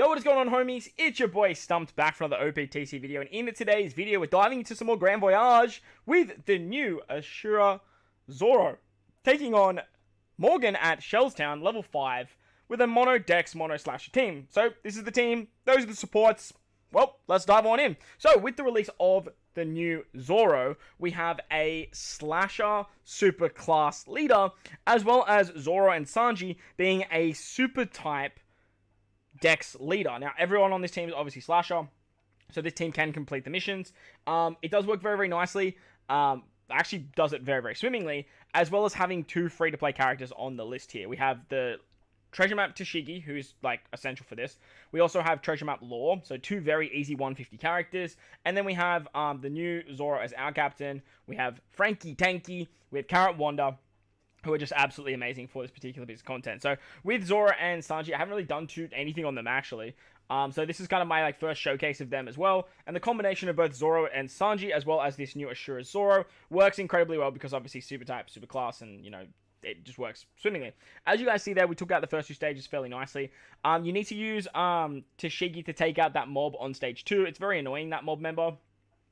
Yo, what is going on, homies? It's your boy Stumped back for another OPTC video, and in today's video, we're diving into some more Grand Voyage with the new ASHURA ZORO, taking on Morgan at Shellstown, level 5, with a mono DEX, mono slasher team. So, this is the team, those are the supports. Well, let's dive on in. So, with the release of the new ZORO, we have a slasher super class leader, as well as Zoro and Sanji being a super type DEX leader. Now, everyone on this team is obviously slasher, so this team can complete the missions. It does work very, very nicely. Actually does it very, very swimmingly, as well as having two free-to-play characters on the list here. We have the Treasure Map Tashigi, who's like essential for this. We also have Treasure Map Law, so two very easy 150 characters. And then we have the new Zoro as our captain. We have Frankie Tanky. We have Carrot Wanda, who are just absolutely amazing for this particular piece of content. So with Zoro and Sanji, I haven't really done anything on them actually. So this is kind of my first showcase of them as well. And the combination of both Zoro and Sanji, as well as this new ASHURA ZORO, works incredibly well because obviously super type, super class, and it just works swimmingly. As you guys see there, we took out the first two stages fairly nicely. You need to use Tashigi to take out that mob on stage 2. It's very annoying, that mob member,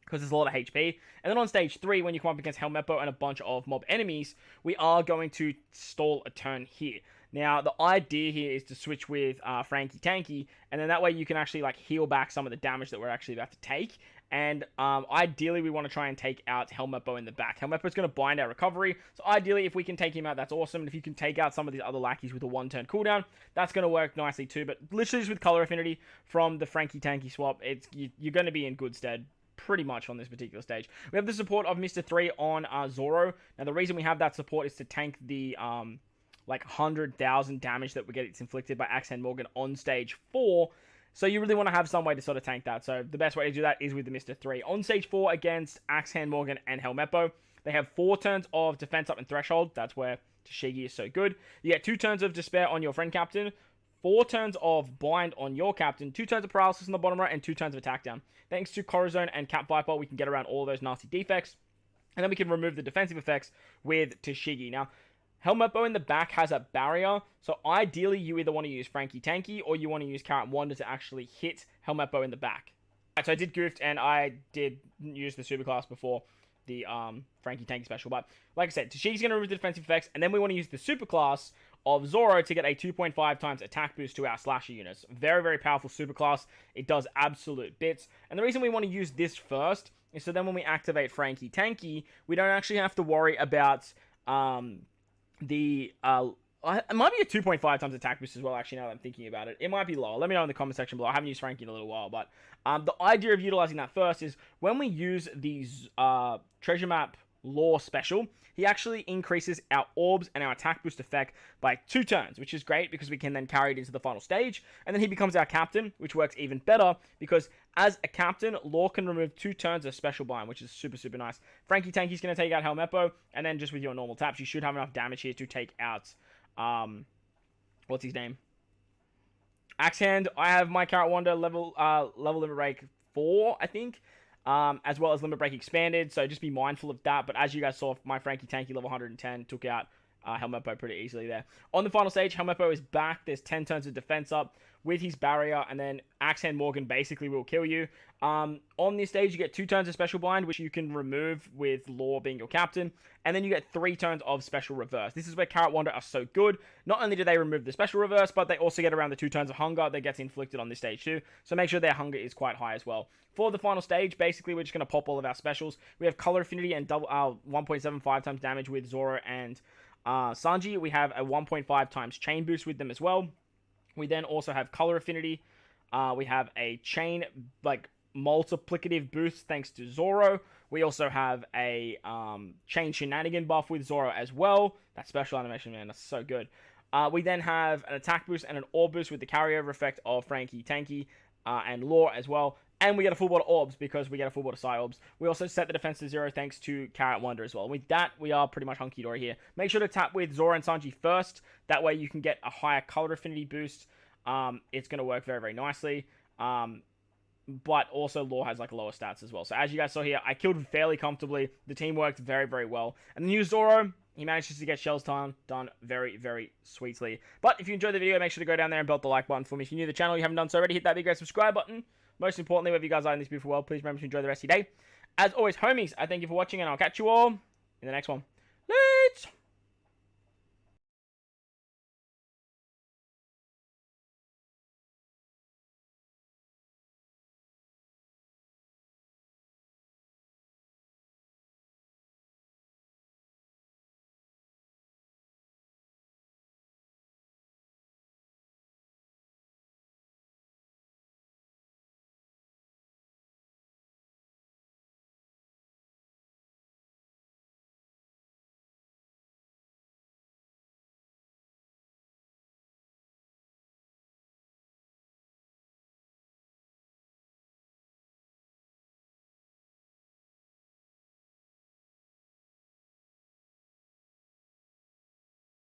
because there's a lot of HP. And then on stage 3, when you come up against Helmeppo and a bunch of mob enemies, we are going to stall a turn here. Now, the idea here is to switch with Frankie Tanky, and then that way you can actually heal back some of the damage that we're actually about to take. And ideally, we want to try and take out Helmeppo in the back. Helmeppo's going to bind our recovery, so ideally, if we can take him out, that's awesome. And if you can take out some of these other lackeys with a one-turn cooldown, that's going to work nicely too. But literally just with color affinity from the Frankie Tanky swap, you're going to be in good stead pretty much on this particular stage. We have the support of Mr. 3 on Zoro. Now, the reason we have that support is to tank the 100,000 damage that we get inflicted by Axe Hand Morgan on stage 4. So you really want to have some way to sort of tank that. So the best way to do that is with the Mr. 3. On stage 4 against Axe Hand Morgan and Helmeppo, they have 4 turns of defense up and threshold. That's where Tashigi is so good. You get 2 turns of despair on your friend captain, 4 turns of bind on your captain, 2 turns of paralysis on the bottom right, and 2 turns of attack down. Thanks to Corazon and Cap Viper, we can get around all those nasty defects. And then we can remove the defensive effects with Tashigi. Now, Helmeppo in the back has a barrier, so ideally you either want to use Frankie Tanky or you want to use Carrot Wanda to actually hit Helmeppo in the back. Right, so I did goofed and I did use the superclass before the Frankie Tanky special, but like I said, Tashigi's going to remove the defensive effects, and then we want to use the superclass of Zoro to get a 2.5 times attack boost to our slasher units. Very, very powerful superclass. It does absolute bits, and the reason we want to use this first is so then when we activate Frankie Tanky, we don't actually have to worry about it might be a 2.5 times attack boost as well, actually, now that I'm thinking about it. It might be lower. Let me know in the comment section below. I haven't used Frankie in a little while, but the idea of utilizing that first is when we use these Treasure Map Law special, he actually increases our orbs and our attack boost effect by 2 turns, which is great because we can then carry it into the final stage, and then he becomes our captain, which works even better because as a captain, Law can remove 2 turns of special bind, which is super, super nice. Frankie Tanky's going to take out Helmeppo, and then just with your normal taps, you should have enough damage here to take out, what's his name? Axe Hand. I have my Carrot Wanda level limit break 4, I think. As well as Limit Break Expanded, so just be mindful of that. But as you guys saw, my Frankie Tanky level 110 took out Helmeppo pretty easily there. On the final stage, Helmeppo is back. There's 10 turns of defense up with his barrier, and then Axe Hand Morgan basically will kill you. On this stage, you get 2 turns of Special Bind, which you can remove with Law being your captain, and then you get 3 turns of Special Reverse. This is where Carrot Wanda are so good. Not only do they remove the Special Reverse, but they also get around the 2 turns of Hunger that gets inflicted on this stage too, so make sure their Hunger is quite high as well. For the final stage, basically, we're just going to pop all of our specials. We have Color Affinity and double 1.75 times damage with Zoro and Sanji. We have a 1.5 times chain boost with them as well. We then also have Color Affinity. We have a chain, multiplicative boost thanks to Zoro. We also have a chain shenanigan buff with Zoro as well. That special animation, man, that's so good. We then have an attack boost and an orb boost with the carryover effect of Frankie Tanky and Law as well. And we get a full board of orbs because we get a full board of Psy orbs. We also set the defense to 0 thanks to Carrot Wonder as well. With that, we are pretty much hunky-dory here. Make sure to tap with Zoro and Sanji first. That way you can get a higher color affinity boost. It's going to work very, very nicely. But also Law has lower stats as well. So as you guys saw here, I killed fairly comfortably. The team worked very, very well. And the new Zoro, he manages to get Shell's time done very, very sweetly. But if you enjoyed the video, make sure to go down there and belt the like button for me. If you're new to the channel, you haven't done so already, hit that big red subscribe button. Most importantly, wherever you guys are in this beautiful world, please remember to enjoy the rest of your day. As always, homies, I thank you for watching, and I'll catch you all in the next one.